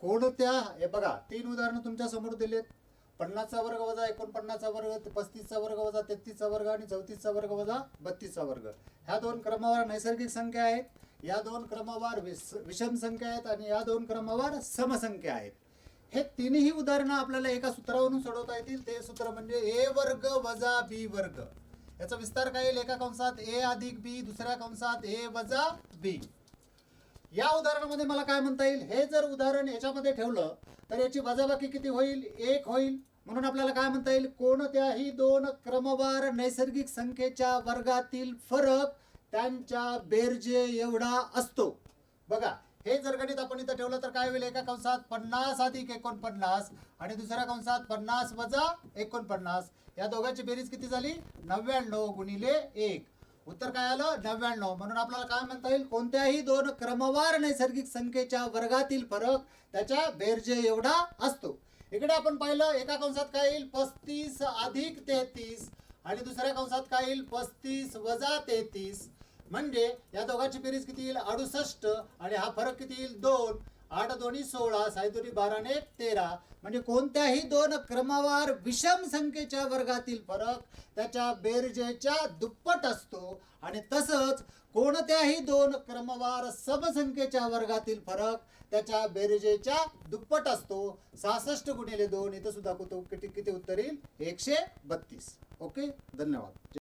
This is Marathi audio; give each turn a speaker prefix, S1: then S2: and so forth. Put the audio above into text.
S1: कोणत्या, हे बघा 3 उदाहरणं तुमच्या समोर दिलेत. 50चा वर्ग वजा 49चा वर्ग, 35चा वर्ग वजा 33चा वर्ग आणि 34चा वर्ग वजा 32चा वर्ग. ह्या 2 क्रमावर नैसर्गिक संख्या आहेत, या 2 क्रमावर विषम संख्या आहेत आणि या 2 क्रमावर समसंख्या आहेत. हे तिन्ही उदाहरणं आपल्याला एका सूत्रावरून सोडवता येतील. ते सूत्र म्हणजे ए वर्ग वजा बी वर्ग. याचा विस्तार काय येईल? एका कंसात ए अधिक बी, दुसऱ्या कंसात ए वजा बी. या उदाहरणामध्ये मला काय म्हणता येईल? हे जर उदाहरण याच्यामध्ये ठेवलं तर याची वजाबाकी किती होईल? 1 होईल. म्हणून आपल्याला काय म्हणता येईल? कोणत्याही 2 क्रमवार नैसर्गिक संख्येच्या वर्गातील फरक त्यांच्या बेरजे एवढा असतो. बघा, हे जर गणित आपण इथं ठेवलं तर काय होईल? एका कंसात 50 अधिक 49 आणि दुसऱ्या कंसात 50 वजा 49. या दोघांची बेरीज किती झाली? 99 गुणिले 1. उत्तर काय आलं? 99. म्हणून आपल्याला काय म्हणता येईल? कोणत्याही 2 क्रमवार नैसर्गिक संख्येच्या वर्गातील फरक त्याच्या बेरजे एवढा असतो. इकडे आपण पाहिलं एका कंसात काय येईल? 35 अधिक 33 आणि दुसऱ्या कंसात काय येईल? 35 वजा 33. म्हणजे या दोघांची बेरीज किती येईल? 68 आणि हा फरक किती येईल? 2. 8 दोन्ही 16, 6 दोन्ही 12 ने 13. म्हणजे कोणत्याही 2 क्रमवार विषम संख्येच्या वर्गातील फरक त्याच्या बेरजेच्या दुप्पट असतो. आणि तसंच कोणत्याही 2 क्रमवार समसंख्येच्या वर्गातील फरक त्याच्या बेरजेच्या दुप्पट असतो. 66 गुणिले 2. इथं सुद्धा किती उत्तर येईल? 132. ओके, धन्यवाद.